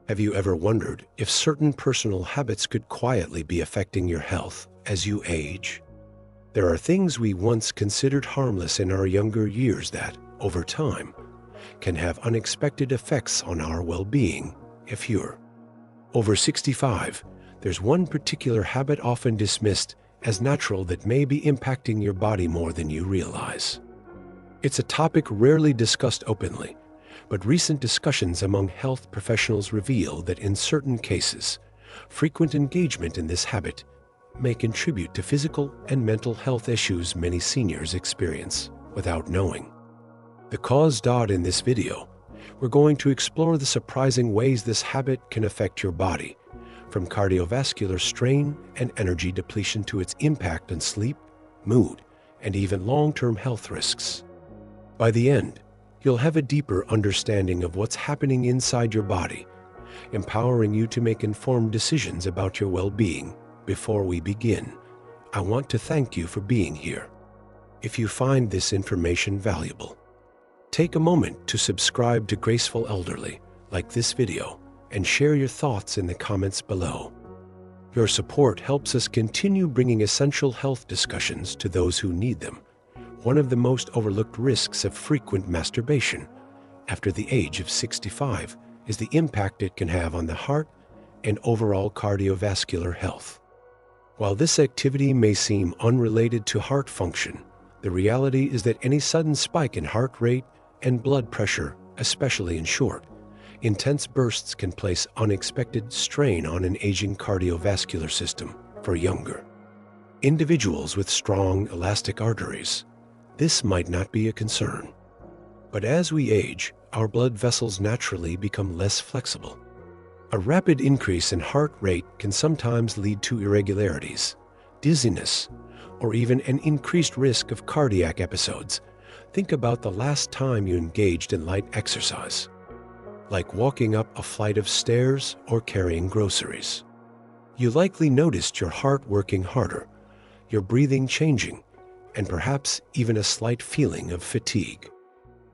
Have you ever wondered if certain personal habits could quietly be affecting your health as you age? There are things we once considered harmless in our younger years that, over time, can have unexpected effects on our well-being. If you're over 65, there's one particular habit often dismissed as natural that may be impacting your body more than you realize. It's a topic rarely discussed openly, but recent discussions among health professionals reveal that in certain cases, frequent engagement in this habit may contribute to physical and mental health issues many seniors experience without knowing. The cause. In this video, we're going to explore the surprising ways this habit can affect your body, from cardiovascular strain and energy depletion to its impact on sleep, mood, and even long-term health risks. By the end, you'll have a deeper understanding of what's happening inside your body, empowering you to make informed decisions about your well-being. Before we begin, I want to thank you for being here. If you find this information valuable, take a moment to subscribe to Graceful Elderly, like this video, and share your thoughts in the comments below. Your support helps us continue bringing essential health discussions to those who need them. One of the most overlooked risks of frequent masturbation after the age of 65 is the impact it can have on the heart and overall cardiovascular health. While this activity may seem unrelated to heart function, the reality is that any sudden spike in heart rate and blood pressure, especially in short, intense bursts, can place unexpected strain on an aging cardiovascular system. For younger individuals with strong elastic arteries, this might not be a concern. But as we age, our blood vessels naturally become less flexible. A rapid increase in heart rate can sometimes lead to irregularities, dizziness, or even an increased risk of cardiac episodes. Think about the last time you engaged in light exercise, like walking up a flight of stairs or carrying groceries. You likely noticed your heart working harder, your breathing changing, and perhaps even a slight feeling of fatigue.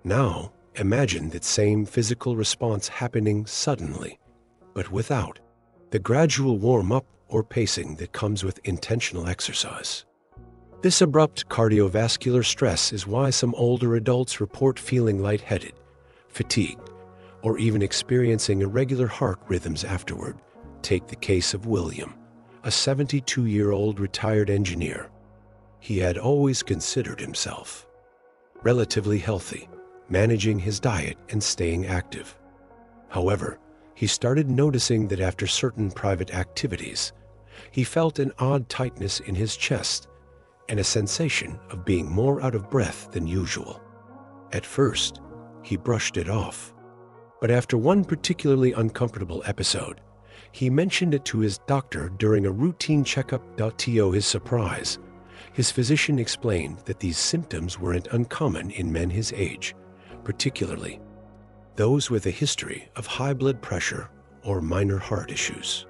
Now, imagine that same physical response happening suddenly, but without the gradual warm-up or pacing that comes with intentional exercise. This abrupt cardiovascular stress is why some older adults report feeling lightheaded, fatigued, or even experiencing irregular heart rhythms afterward. Take the case of William, a 72-year-old retired engineer. He had always considered himself relatively healthy, managing his diet and staying active. However, he started noticing that after certain private activities, he felt an odd tightness in his chest and a sensation of being more out of breath than usual. At first, he brushed it off, but after one particularly uncomfortable episode, he mentioned it to his doctor during a routine checkup. To his surprise, his physician explained that these symptoms weren't uncommon in men his age, particularly those with a history of high blood pressure or minor heart issues.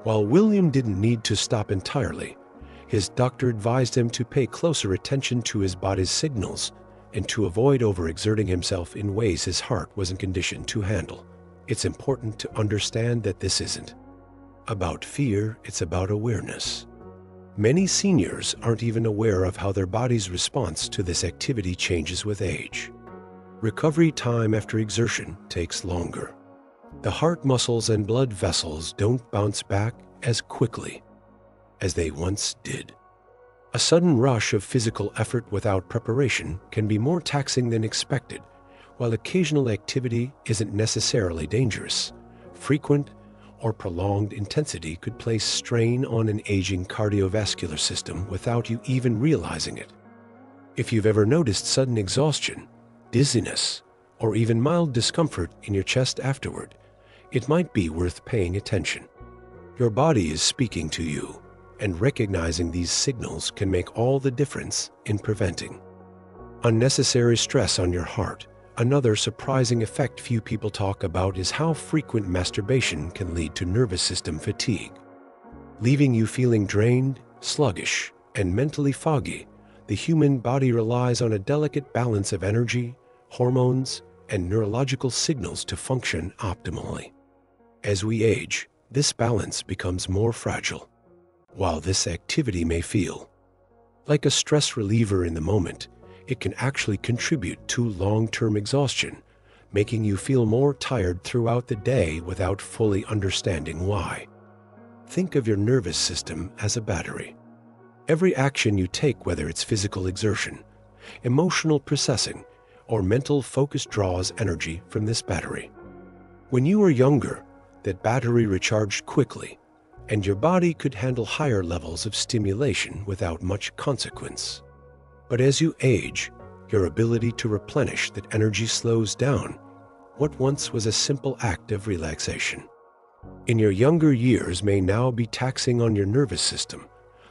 While William didn't need to stop entirely, his doctor advised him to pay closer attention to his body's signals and to avoid overexerting himself in ways his heart wasn't conditioned to handle. It's important to understand that this isn't about fear, it's about awareness. Many seniors aren't even aware of how their body's response to this activity changes with age. Recovery time after exertion takes longer. The heart muscles and blood vessels don't bounce back as quickly as they once did. A sudden rush of physical effort without preparation can be more taxing than expected. While occasional activity isn't necessarily dangerous, frequent or prolonged intensity could place strain on an aging cardiovascular system without you even realizing it. If you've ever noticed sudden exhaustion, dizziness, or even mild discomfort in your chest afterward, it might be worth paying attention. Your body is speaking to you, and recognizing these signals can make all the difference in preventing unnecessary stress on your heart. Another surprising effect few people talk about is how frequent masturbation can lead to nervous system fatigue, leaving you feeling drained, sluggish, and mentally foggy. The human body relies on a delicate balance of energy, hormones, and neurological signals to function optimally. As we age, this balance becomes more fragile. While this activity may feel like a stress reliever in the moment, it can actually contribute to long-term exhaustion, making you feel more tired throughout the day without fully understanding why. Think of your nervous system as a battery. Every action you take, whether it's physical exertion, emotional processing, or mental focus, draws energy from this battery. When you were younger, that battery recharged quickly, and your body could handle higher levels of stimulation without much consequence. But as you age, your ability to replenish that energy slows down what once was a simple act of relaxation. In your younger years may now be taxing on your nervous system,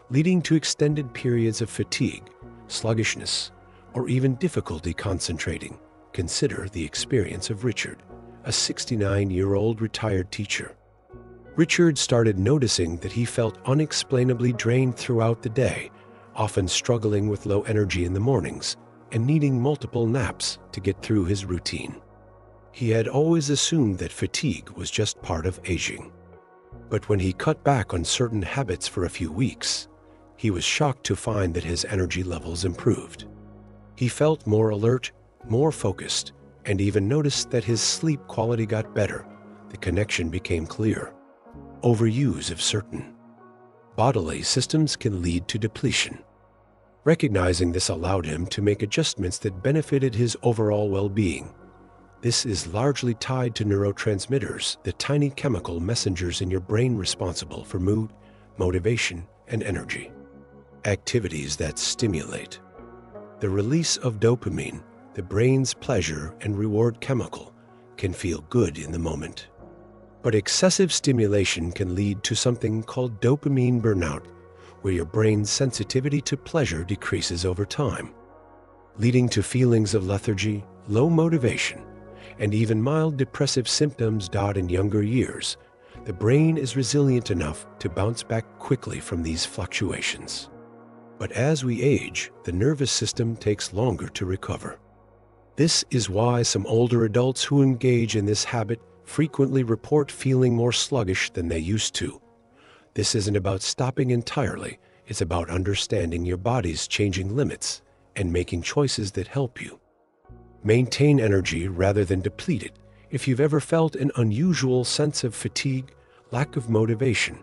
leading to extended periods of fatigue, sluggishness, or even difficulty concentrating. Consider the experience of Richard, a 69-year-old retired teacher. Richard started noticing that he felt unexplainably drained throughout the day, often struggling with low energy in the mornings and needing multiple naps to get through his routine. He had always assumed that fatigue was just part of aging. But when he cut back on certain habits for a few weeks, he was shocked to find that his energy levels improved. He felt more alert, more focused, and even noticed that his sleep quality got better. The connection became clear. Overuse of certain bodily systems can lead to depletion. Recognizing this allowed him to make adjustments that benefited his overall well-being. This is largely tied to neurotransmitters, the tiny chemical messengers in your brain responsible for mood, motivation, and energy. Activities that stimulate the release of dopamine, the brain's pleasure and reward chemical, can feel good in the moment. But excessive stimulation can lead to something called dopamine burnout, where your brain's sensitivity to pleasure decreases over time, leading to feelings of lethargy, low motivation, and even mild depressive symptoms. In younger years, the brain is resilient enough to bounce back quickly from these fluctuations. But as we age, the nervous system takes longer to recover. This is why some older adults who engage in this habit frequently report feeling more sluggish than they used to. This isn't about stopping entirely, it's about understanding your body's changing limits and making choices that help you maintain energy rather than deplete it. If you've ever felt an unusual sense of fatigue, lack of motivation,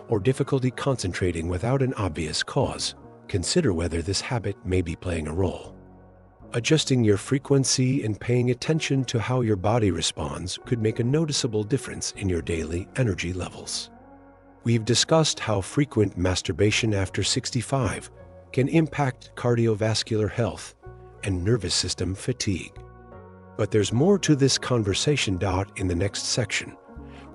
or difficulty concentrating without an obvious cause, consider whether this habit may be playing a role. Adjusting your frequency and paying attention to how your body responds could make a noticeable difference in your daily energy levels. We've discussed how frequent masturbation after 65 can impact cardiovascular health and nervous system fatigue. But there's more to this conversation. In the next section,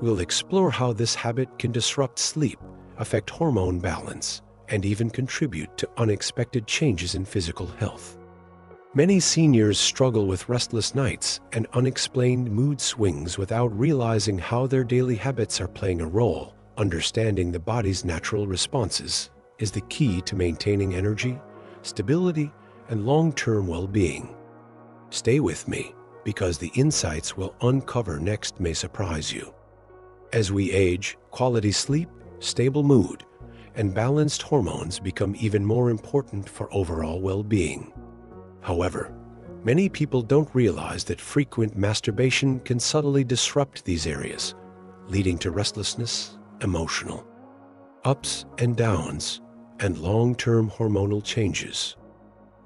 we'll explore how this habit can disrupt sleep, affect hormone balance, and even contribute to unexpected changes in physical health. Many seniors struggle with restless nights and unexplained mood swings without realizing how their daily habits are playing a role. Understanding the body's natural responses is the key to maintaining energy, stability, and long-term well-being. Stay with me, because the insights we'll uncover next may surprise you. As we age, quality sleep, stable mood, and balanced hormones become even more important for overall well-being. However, many people don't realize that frequent masturbation can subtly disrupt these areas, leading to restlessness, emotional ups and downs, and long-term hormonal changes.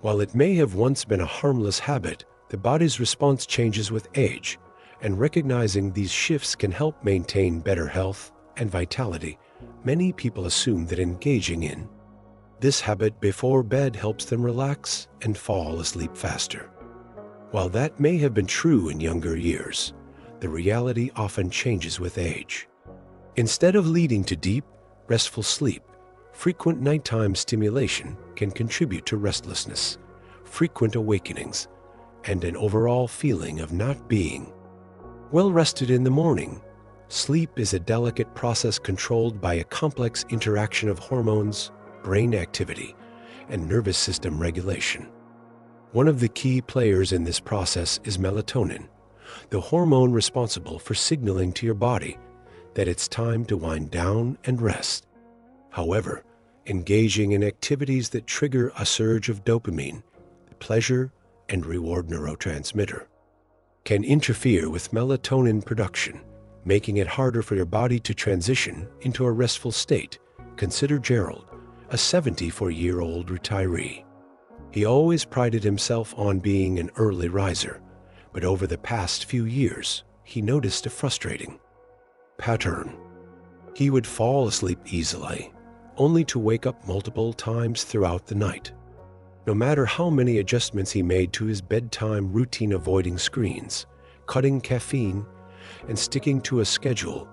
While it may have once been a harmless habit, the body's response changes with age, and recognizing these shifts can help maintain better health and vitality. Many people assume that engaging in this habit before bed helps them relax and fall asleep faster. While that may have been true in younger years, the reality often changes with age. Instead of leading to deep, restful sleep, frequent nighttime stimulation can contribute to restlessness, frequent awakenings, and an overall feeling of not being well rested in the morning. Sleep is a delicate process controlled by a complex interaction of hormones, brain activity, and nervous system regulation. One of the key players in this process is melatonin, the hormone responsible for signaling to your body that it's time to wind down and rest. However, engaging in activities that trigger a surge of dopamine, the pleasure and reward neurotransmitter, can interfere with melatonin production, making it harder for your body to transition into a restful state. Consider Gerald, a 74-year-old retiree. He always prided himself on being an early riser, but over the past few years, he noticed a frustrating pattern. He would fall asleep easily, only to wake up multiple times throughout the night. No matter how many adjustments he made to his bedtime routine, avoiding screens, cutting caffeine, and sticking to a schedule,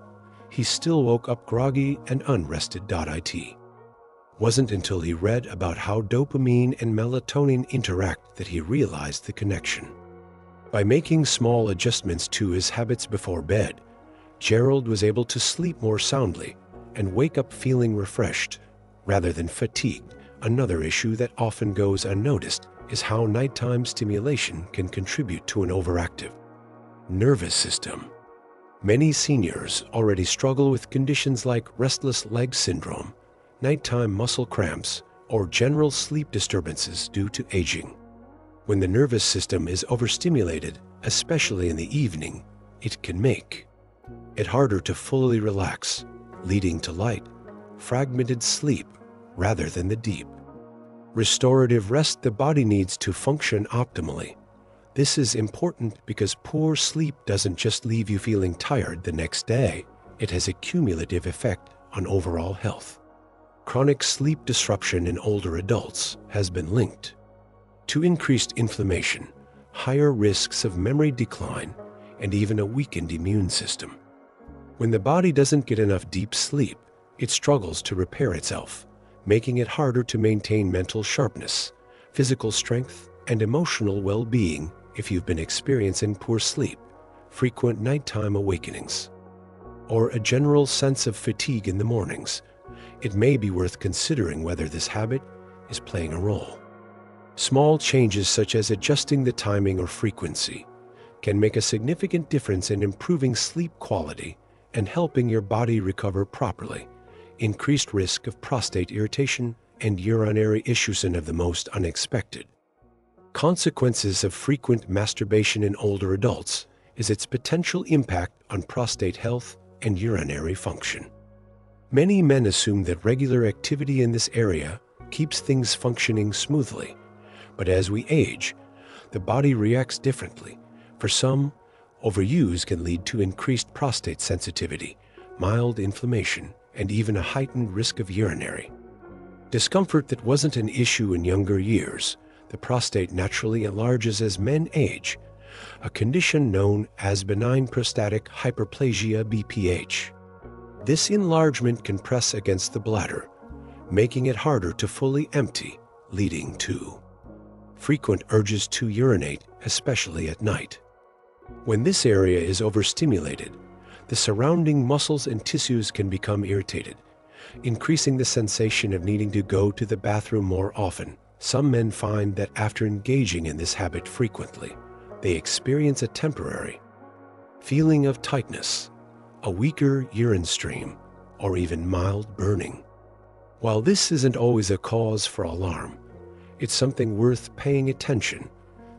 he still woke up groggy and unrested. It wasn't until he read about how dopamine and melatonin interact that he realized the connection. By making small adjustments to his habits before bed, Gerald was able to sleep more soundly and wake up feeling refreshed rather than fatigued. Another issue that often goes unnoticed is how nighttime stimulation can contribute to an overactive nervous system. Many seniors already struggle with conditions like restless leg syndrome, nighttime muscle cramps, or general sleep disturbances due to aging. When the nervous system is overstimulated, especially in the evening, it can make it harder to fully relax, leading to light, fragmented sleep rather than the deep, restorative rest the body needs to function optimally. This is important because poor sleep doesn't just leave you feeling tired the next day, it has a cumulative effect on overall health. Chronic sleep disruption in older adults has been linked to increased inflammation, higher risks of memory decline, and even a weakened immune system. When the body doesn't get enough deep sleep, it struggles to repair itself, making it harder to maintain mental sharpness, physical strength, and emotional well-being. If you've been experiencing poor sleep, frequent nighttime awakenings, or a general sense of fatigue in the mornings, it may be worth considering whether this habit is playing a role. Small changes such as adjusting the timing or frequency can make a significant difference in improving sleep quality and helping your body recover properly. Increased risk of prostate irritation and urinary issues and of the most unexpected consequences of frequent masturbation in older adults is its potential impact on prostate health and urinary function. Many men assume that regular activity in this area keeps things functioning smoothly, but as we age, the body reacts differently. For some, overuse can lead to increased prostate sensitivity, mild inflammation, and even a heightened risk of urinary discomfort that wasn't an issue in younger years. The prostate naturally enlarges as men age, a condition known as benign prostatic hyperplasia (BPH). This enlargement can press against the bladder, making it harder to fully empty, leading to frequent urges to urinate, especially at night. When this area is overstimulated, the surrounding muscles and tissues can become irritated, increasing the sensation of needing to go to the bathroom more often. Some men find that after engaging in this habit frequently, they experience a temporary feeling of tightness, a weaker urine stream, or even mild burning. While this isn't always a cause for alarm, it's something worth paying attention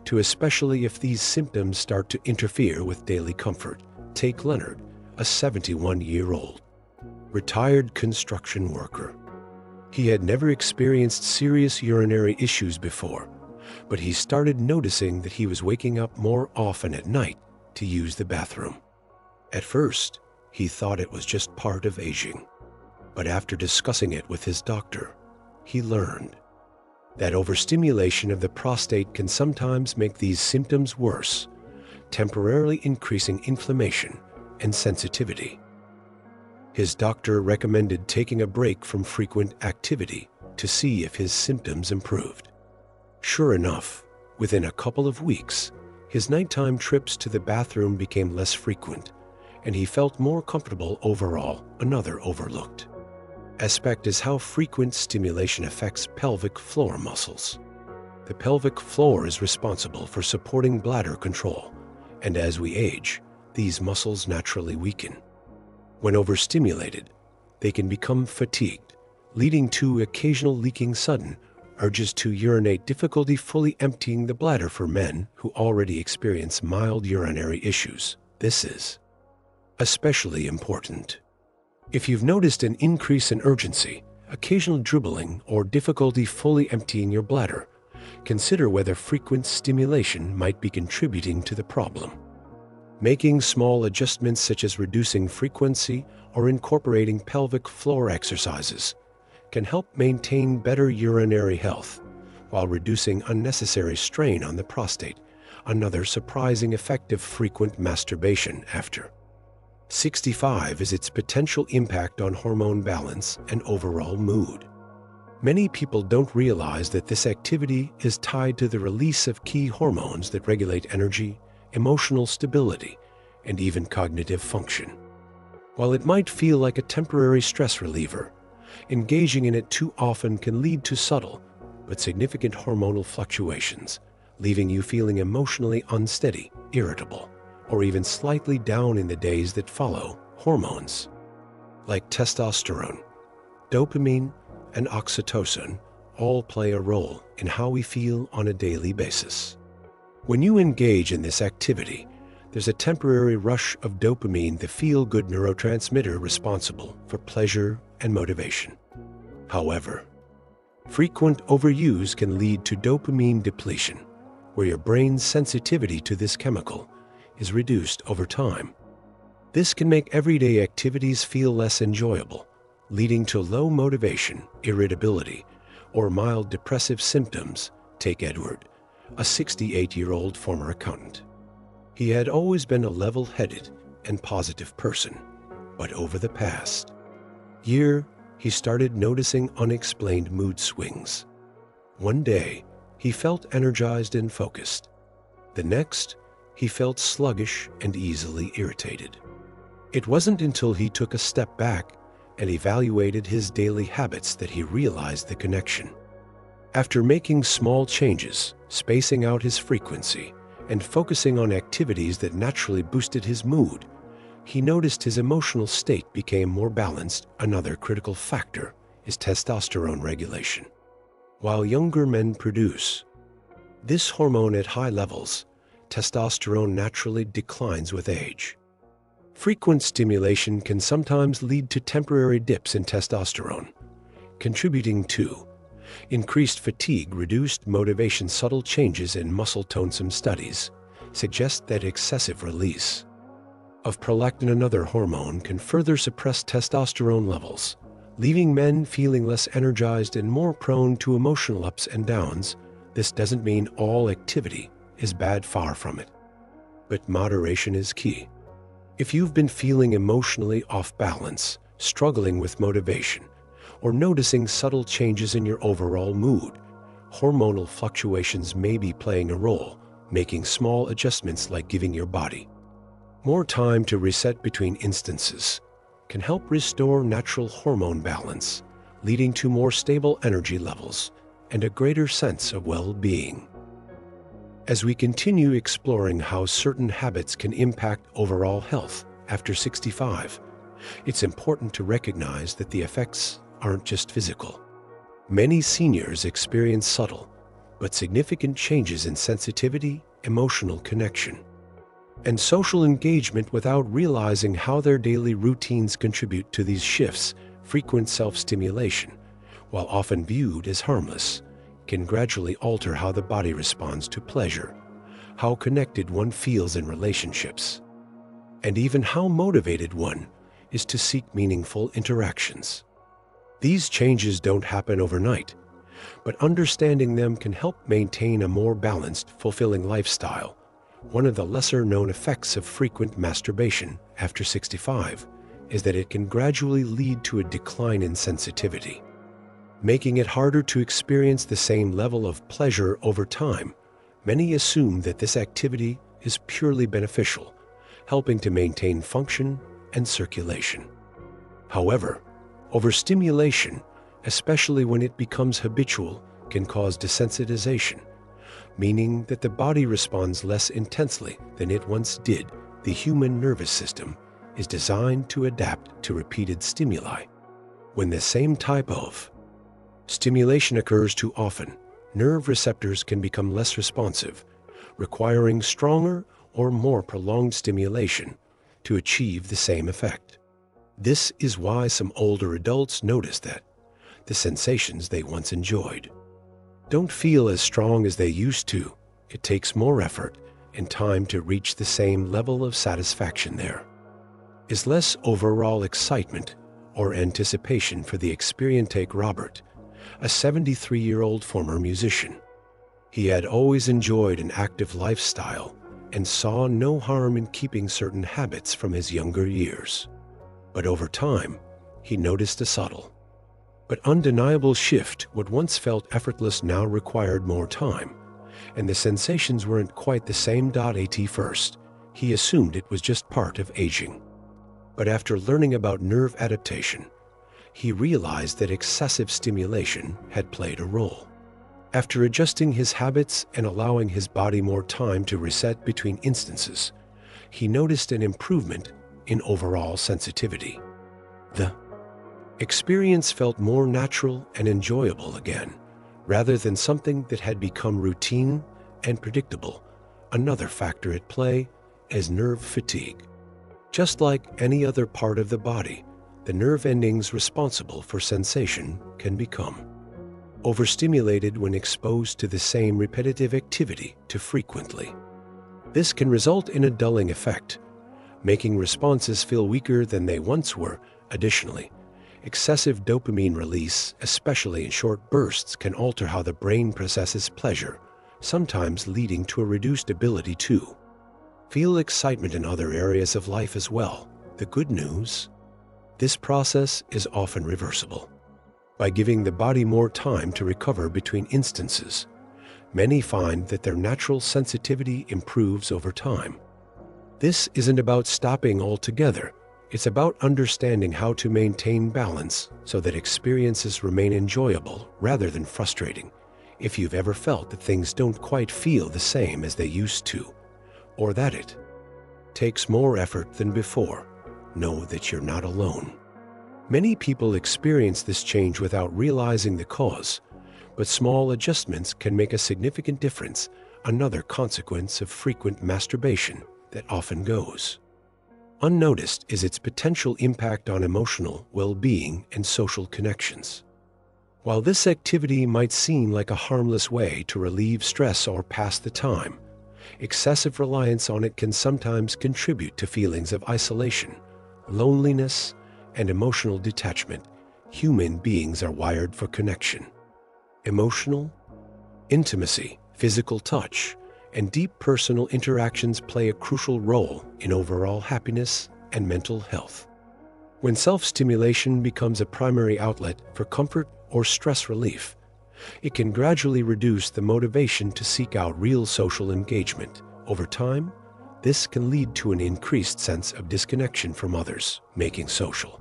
to, especially if these symptoms start to interfere with daily comfort. Take Leonard, a 71-year-old retired construction worker. He had never experienced serious urinary issues before, but he started noticing that he was waking up more often at night to use the bathroom. At first, he thought it was just part of aging, but after discussing it with his doctor, he learned that overstimulation of the prostate can sometimes make these symptoms worse, temporarily increasing inflammation and sensitivity. His doctor recommended taking a break from frequent activity to see if his symptoms improved. Sure enough, within a couple of weeks, his nighttime trips to the bathroom became less frequent, and he felt more comfortable overall. Another overlooked aspect is how frequent stimulation affects pelvic floor muscles. The pelvic floor is responsible for supporting bladder control, and as we age, these muscles naturally weaken. When overstimulated, they can become fatigued, leading to occasional leaking, sudden urges to urinate, difficulty fully emptying the bladder for men who already experience mild urinary issues. This is especially important if you've noticed an increase in urgency, occasional dribbling, or difficulty fully emptying your bladder. Consider whether frequent stimulation might be contributing to the problem. Making small adjustments such as reducing frequency or incorporating pelvic floor exercises can help maintain better urinary health while reducing unnecessary strain on the prostate, another surprising effect of frequent masturbation after 65 is its potential impact on hormone balance and overall mood. Many people don't realize that this activity is tied to the release of key hormones that regulate energy, emotional stability, and even cognitive function. While it might feel like a temporary stress reliever, engaging in it too often can lead to subtle but significant hormonal fluctuations, leaving you feeling emotionally unsteady, irritable, or even slightly down in the days that follow. Hormones like testosterone, dopamine, and oxytocin all play a role in how we feel on a daily basis. When you engage in this activity, there's a temporary rush of dopamine, the feel-good neurotransmitter responsible for pleasure and motivation. However, frequent overuse can lead to dopamine depletion, where your brain's sensitivity to this chemical is reduced over time. This can make everyday activities feel less enjoyable, leading to low motivation, irritability, or mild depressive symptoms. Take Edward, a 68-year-old former accountant. He had always been a level-headed and positive person, but over the past year, he started noticing unexplained mood swings. One day, he felt energized and focused. The next, he felt sluggish and easily irritated. It wasn't until he took a step back and evaluated his daily habits that he realized the connection. After making small changes, spacing out his frequency, and focusing on activities that naturally boosted his mood, he noticed his emotional state became more balanced. Another critical factor is testosterone regulation. While younger men produce this hormone at high levels, testosterone naturally declines with age. Frequent stimulation can sometimes lead to temporary dips in testosterone, contributing to increased fatigue, reduced motivation. Subtle changes in muscle tone. Some studies suggest that excessive release of prolactin, another hormone, can further suppress testosterone levels, leaving men feeling less energized and more prone to emotional ups and downs. This doesn't mean all activity is bad, far from it, but moderation is key. If you've been feeling emotionally off balance, struggling with motivation, or noticing subtle changes in your overall mood, hormonal fluctuations may be playing a role. Making small adjustments like giving your body more time to reset between instances can help restore natural hormone balance, leading to more stable energy levels and a greater sense of well-being. As we continue exploring how certain habits can impact overall health after 65, it's important to recognize that the effects aren't just physical. Many seniors experience subtle but significant changes in sensitivity, emotional connection, and social engagement without realizing how their daily routines contribute to these shifts. Frequent self-stimulation, while often viewed as harmless, can gradually alter how the body responds to pleasure, how connected one feels in relationships, and even how motivated one is to seek meaningful interactions. These changes don't happen overnight, but understanding them can help maintain a more balanced, fulfilling lifestyle. One of the lesser-known effects of frequent masturbation after 65 is that it can gradually lead to a decline in sensitivity, making it harder to experience the same level of pleasure over time. Many assume that this activity is purely beneficial, helping to maintain function and circulation. However, overstimulation, especially when it becomes habitual, can cause desensitization, meaning that the body responds less intensely than it once did. The human nervous system is designed to adapt to repeated stimuli. When the same type of stimulation occurs too often, nerve receptors can become less responsive, requiring stronger or more prolonged stimulation to achieve the same effect. This is why some older adults notice that the sensations they once enjoyed don't feel as strong as they used to. It takes more effort and time to reach the same level of satisfaction. There is less overall excitement or anticipation for the experience. Take Robert, a 73-year-old former musician. He had always enjoyed an active lifestyle and saw no harm in keeping certain habits from his younger years. But over time, he noticed a subtle but undeniable shift. What once felt effortless now required more time, and the sensations weren't quite the same. At first, he assumed it was just part of aging. But after learning about nerve adaptation, he realized that excessive stimulation had played a role. After adjusting his habits and allowing his body more time to reset between instances, he noticed an improvement in overall sensitivity. The experience felt more natural and enjoyable again, rather than something that had become routine and predictable. Another factor at play is nerve fatigue. Just like any other part of the body, the nerve endings responsible for sensation can become overstimulated when exposed to the same repetitive activity too frequently. This can result in a dulling effect, making responses feel weaker than they once were. Additionally, excessive dopamine release, especially in short bursts, can alter how the brain processes pleasure, sometimes leading to a reduced ability to feel excitement in other areas of life as well. The good news: this process is often reversible. By giving the body more time to recover between instances, many find that their natural sensitivity improves over time. This isn't about stopping altogether. It's about understanding how to maintain balance so that experiences remain enjoyable rather than frustrating. If you've ever felt that things don't quite feel the same as they used to, or that it takes more effort than before, know that you're not alone. Many people experience this change without realizing the cause, but small adjustments can make a significant difference. Another consequence of frequent masturbation that often goes unnoticed is its potential impact on emotional well-being and social connections. While this activity might seem like a harmless way to relieve stress or pass the time, excessive reliance on it can sometimes contribute to feelings of isolation, loneliness, and emotional detachment. Human beings are wired for connection. Emotional intimacy, physical touch, and deep personal interactions play a crucial role in overall happiness and mental health. When self-stimulation becomes a primary outlet for comfort or stress relief, it can gradually reduce the motivation to seek out real social engagement. Over time, this can lead to an increased sense of disconnection from others, making social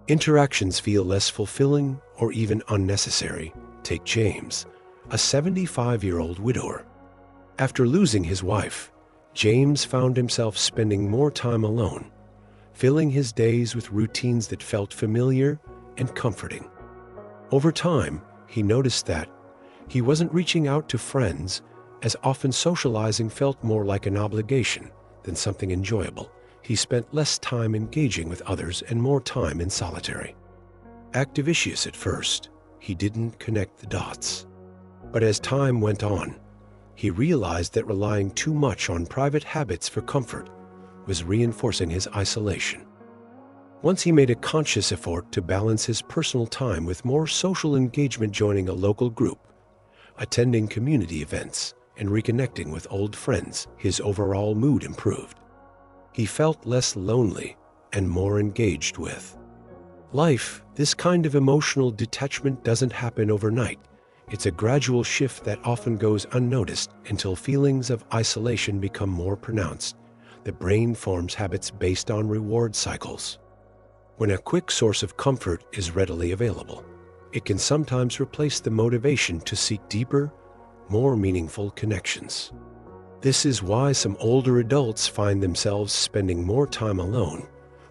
interactions feel less fulfilling or even unnecessary. Take James, a 75-year-old widower. After losing his wife, James found himself spending more time alone, filling his days with routines that felt familiar and comforting. Over time, he noticed that he wasn't reaching out to friends as often. Socializing felt more like an obligation than something enjoyable. He spent less time engaging with others and more time in solitary activities. At first, he didn't connect the dots. But as time went on, he realized that relying too much on private habits for comfort was reinforcing his isolation. Once he made a conscious effort to balance his personal time with more social engagement, joining a local group, attending community events, and reconnecting with old friends, his overall mood improved. He felt less lonely and more engaged with life. This kind of emotional detachment doesn't happen overnight. It's a gradual shift that often goes unnoticed until feelings of isolation become more pronounced. The brain forms habits based on reward cycles. When a quick source of comfort is readily available, it can sometimes replace the motivation to seek deeper, more meaningful connections. This is why some older adults find themselves spending more time alone,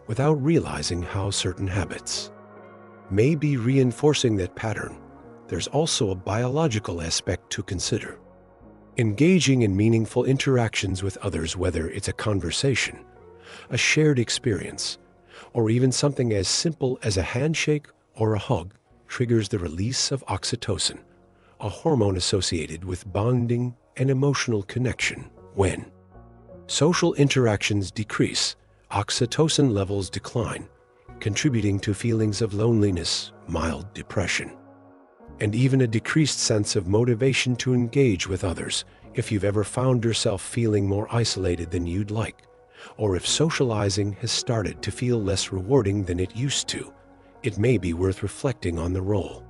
without realizing how certain habits may be reinforcing that pattern. There's also a biological aspect to consider. Engaging in meaningful interactions with others, whether it's a conversation, a shared experience, or even something as simple as a handshake or a hug, triggers the release of oxytocin, a hormone associated with bonding and emotional connection. When social interactions decrease, oxytocin levels decline, contributing to feelings of loneliness, mild depression, and even a decreased sense of motivation to engage with others. If you've ever found yourself feeling more isolated than you'd like, or if socializing has started to feel less rewarding than it used to, it may be worth reflecting on the role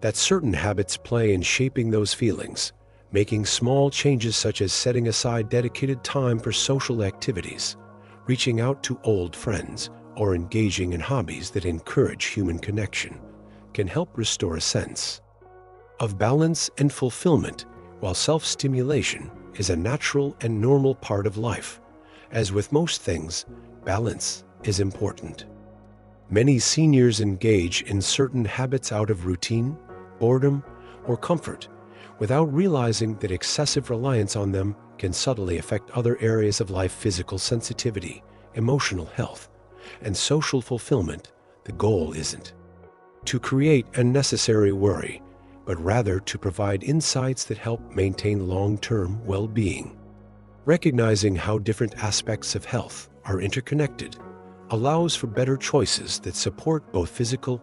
that certain habits play in shaping those feelings. Making small changes such as setting aside dedicated time for social activities, reaching out to old friends, or engaging in hobbies that encourage human connection can help restore a sense of balance and fulfillment. While self-stimulation is a natural and normal part of life, as with most things, balance is important. Many seniors engage in certain habits out of routine, boredom, or comfort, without realizing that excessive reliance on them can subtly affect other areas of life: physical sensitivity, emotional health, and social fulfillment. The goal isn't to create unnecessary worry, but rather to provide insights that help maintain long-term well-being. Recognizing how different aspects of health are interconnected allows for better choices that support both physical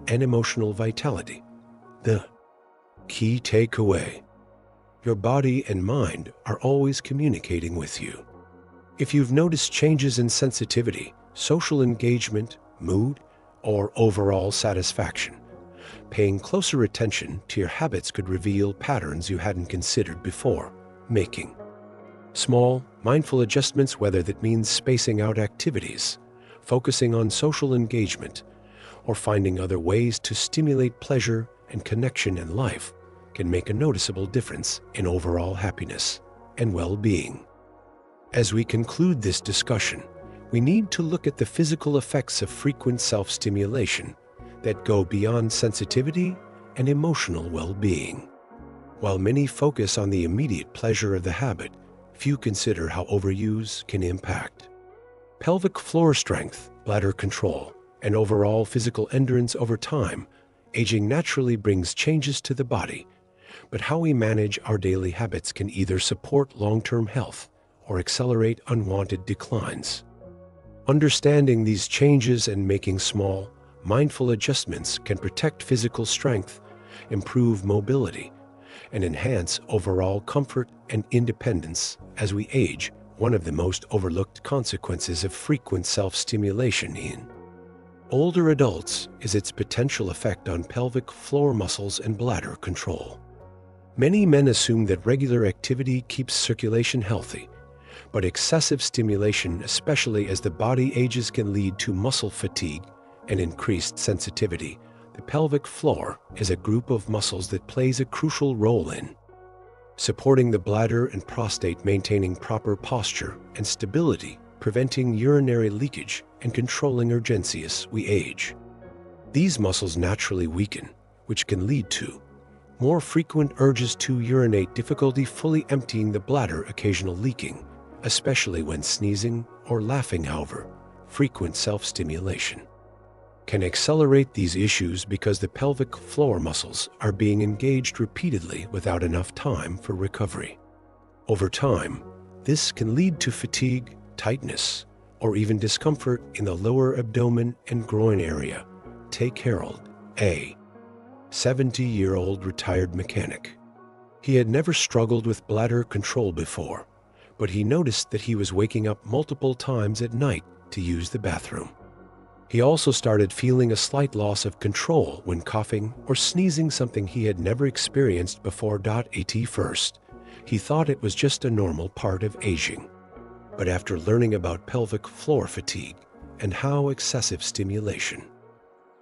and emotional vitality. The key takeaway: your body and mind are always communicating with you. If you've noticed changes in sensitivity, social engagement, mood, or overall satisfaction, paying closer attention to your habits could reveal patterns you hadn't considered before. Making small, mindful adjustments, whether that means spacing out activities, focusing on social engagement, or finding other ways to stimulate pleasure and connection in life, can make a noticeable difference in overall happiness and well-being. As we conclude this discussion, we need to look at the physical effects of frequent self-stimulation that go beyond sensitivity and emotional well-being. While many focus on the immediate pleasure of the habit, few consider how overuse can impact pelvic floor strength, bladder control, and overall physical endurance over time. Aging naturally brings changes to the body, but how we manage our daily habits can either support long-term health or accelerate unwanted declines. Understanding these changes and making small, mindful adjustments can protect physical strength, improve mobility, and enhance overall comfort and independence as we age. One of the most overlooked consequences of frequent self-stimulation in older adults is its potential effect on pelvic floor muscles and bladder control. Many men assume that regular activity keeps circulation healthy, but excessive stimulation, especially as the body ages, can lead to muscle fatigue and increased sensitivity. The pelvic floor is a group of muscles that plays a crucial role in supporting the bladder and prostate, maintaining proper posture and stability, preventing urinary leakage, and controlling urgency as we age. These muscles naturally weaken, which can lead to more frequent urges to urinate, difficulty fully emptying the bladder, occasional leaking, especially when sneezing or laughing. However, frequent self-stimulation can accelerate these issues because the pelvic floor muscles are being engaged repeatedly without enough time for recovery. Over time, this can lead to fatigue, tightness, or even discomfort in the lower abdomen and groin area. Take Harold, a 70-year-old retired mechanic. He had never struggled with bladder control before, but he noticed that he was waking up multiple times at night to use the bathroom. He also started feeling a slight loss of control when coughing or sneezing, something he had never experienced before. At first, he thought it was just a normal part of aging. But after learning about pelvic floor fatigue and how excessive stimulation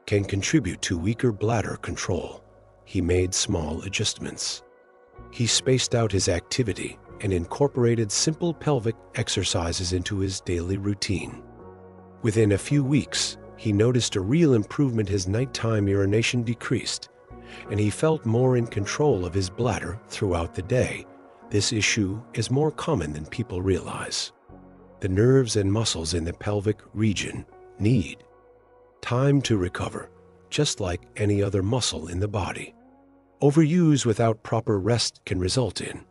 can contribute to weaker bladder control, he made small adjustments. He spaced out his activity and incorporated simple pelvic exercises into his daily routine. Within a few weeks, he noticed a real improvement. His nighttime urination decreased, and he felt more in control of his bladder throughout the day. This issue is more common than people realize. The nerves and muscles in the pelvic region need time to recover, just like any other muscle in the body. Overuse without proper rest can result in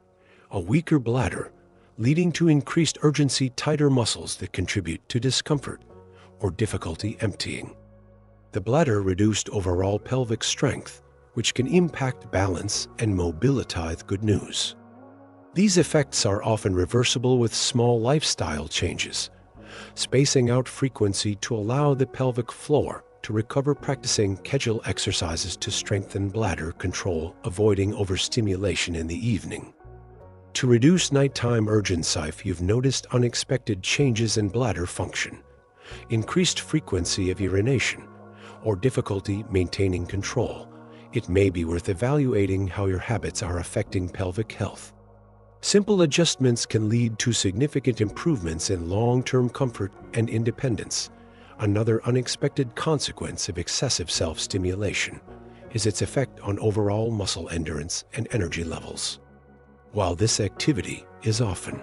a weaker bladder, leading to increased urgency, tighter muscles that contribute to discomfort or difficulty emptying. The bladder reduced overall pelvic strength, which can impact balance and mobility. Good news. These effects are often reversible with small lifestyle changes, spacing out frequency to allow the pelvic floor to recover, practicing Kegel exercises to strengthen bladder control, avoiding overstimulation in the evening. To reduce nighttime urgency, if you've noticed unexpected changes in bladder function, increased frequency of urination, or difficulty maintaining control, it may be worth evaluating how your habits are affecting pelvic health. Simple adjustments can lead to significant improvements in long-term comfort and independence. Another unexpected consequence of excessive self-stimulation is its effect on overall muscle endurance and energy levels. While this activity is often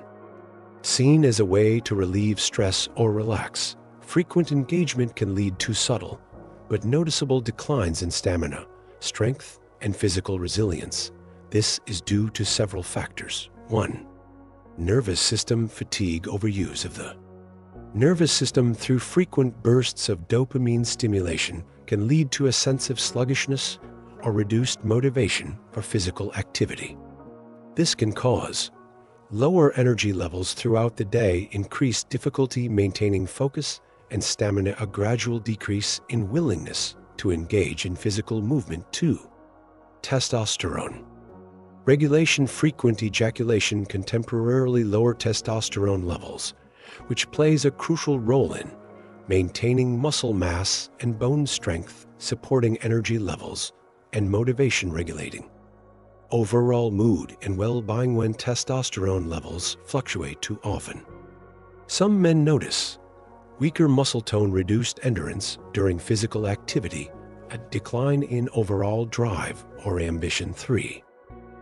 seen as a way to relieve stress or relax, frequent engagement can lead to subtle but noticeable declines in stamina, strength, and physical resilience. This is due to several factors. 1. Nervous system fatigue. Overuse of the nervous system through frequent bursts of dopamine stimulation can lead to a sense of sluggishness or reduced motivation for physical activity. This can cause lower energy levels throughout the day, increased difficulty maintaining focus and stamina, a gradual decrease in willingness to engage in physical movement. 2. Testosterone regulation. Frequent ejaculation can temporarily lower testosterone levels, which plays a crucial role in maintaining muscle mass and bone strength, supporting energy levels, and motivation regulating overall mood and well-being when testosterone levels fluctuate too often. Some men notice weaker muscle tone, reduced endurance during physical activity, a decline in overall drive or ambition. 3.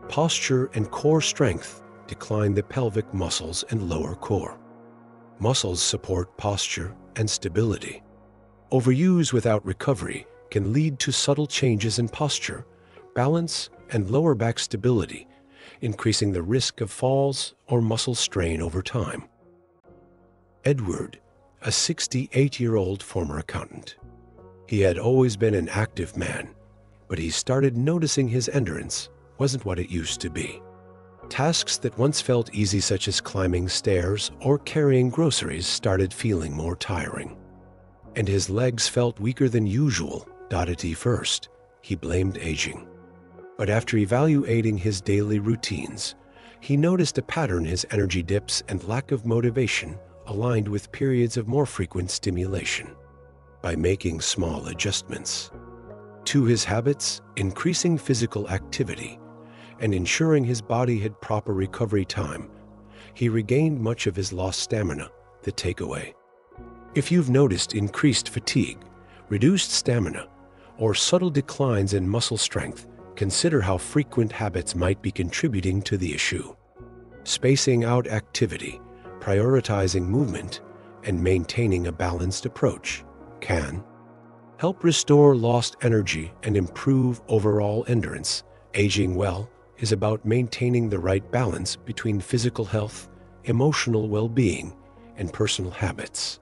Posture and core strength decline. The pelvic muscles and lower core muscles support posture and stability. Overuse without recovery can lead to subtle changes in posture, balance, and lower back stability, increasing the risk of falls or muscle strain over time. Edward, a 68-year-old former accountant. He had always been an active man, but he started noticing his endurance wasn't what it used to be. Tasks that once felt easy, such as climbing stairs or carrying groceries, started feeling more tiring. And his legs felt weaker than usual. At first, he blamed aging. But after evaluating his daily routines, he noticed a pattern: his energy dips and lack of motivation aligned with periods of more frequent stimulation. By making small adjustments to his habits, increasing physical activity, and ensuring his body had proper recovery time, he regained much of his lost stamina. The takeaway: if you've noticed increased fatigue, reduced stamina, or subtle declines in muscle strength, consider how frequent habits might be contributing to the issue. Spacing out activity, prioritizing movement, and maintaining a balanced approach can help restore lost energy and improve overall endurance. Aging well is about maintaining the right balance between physical health, emotional well-being, and personal habits.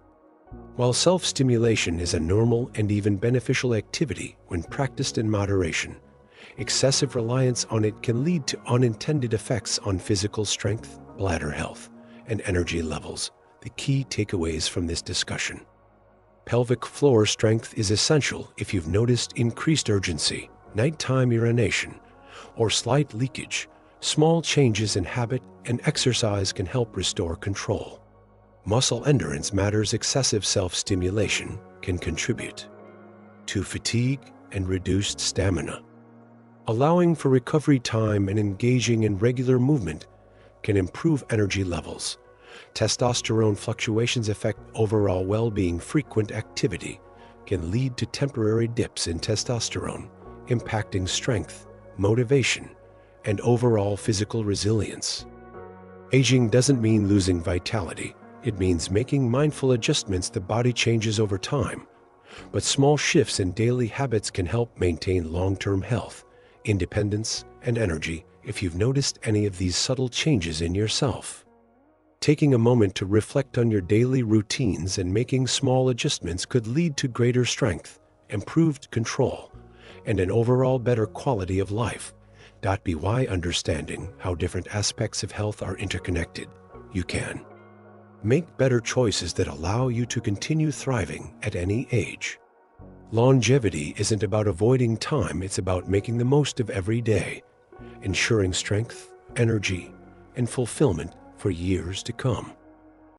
While self-stimulation is a normal and even beneficial activity when practiced in moderation, excessive reliance on it can lead to unintended effects on physical strength, bladder health, and energy levels. The key takeaways from this discussion: pelvic floor strength is essential. If you've noticed increased urgency, nighttime urination, or slight leakage, small changes in habit and exercise can help restore control. Muscle endurance matters. Excessive self-stimulation can contribute to fatigue and reduced stamina. Allowing for recovery time and engaging in regular movement can improve energy levels, Testosterone fluctuations affect overall well-being. Frequent activity can lead to temporary dips in testosterone, impacting strength, motivation, and overall physical resilience. Aging doesn't mean losing vitality. It means making mindful adjustments. The body changes over time, but small shifts in daily habits can help maintain long-term health, independence, and energy. If you've noticed any of these subtle changes in yourself, taking a moment to reflect on your daily routines and making small adjustments could lead to greater strength, improved control, and an overall better quality of life. By understanding how different aspects of health are interconnected, you can make better choices that allow you to continue thriving at any age. Longevity isn't about avoiding time, it's about making the most of every day, ensuring strength, energy, and fulfillment for years to come.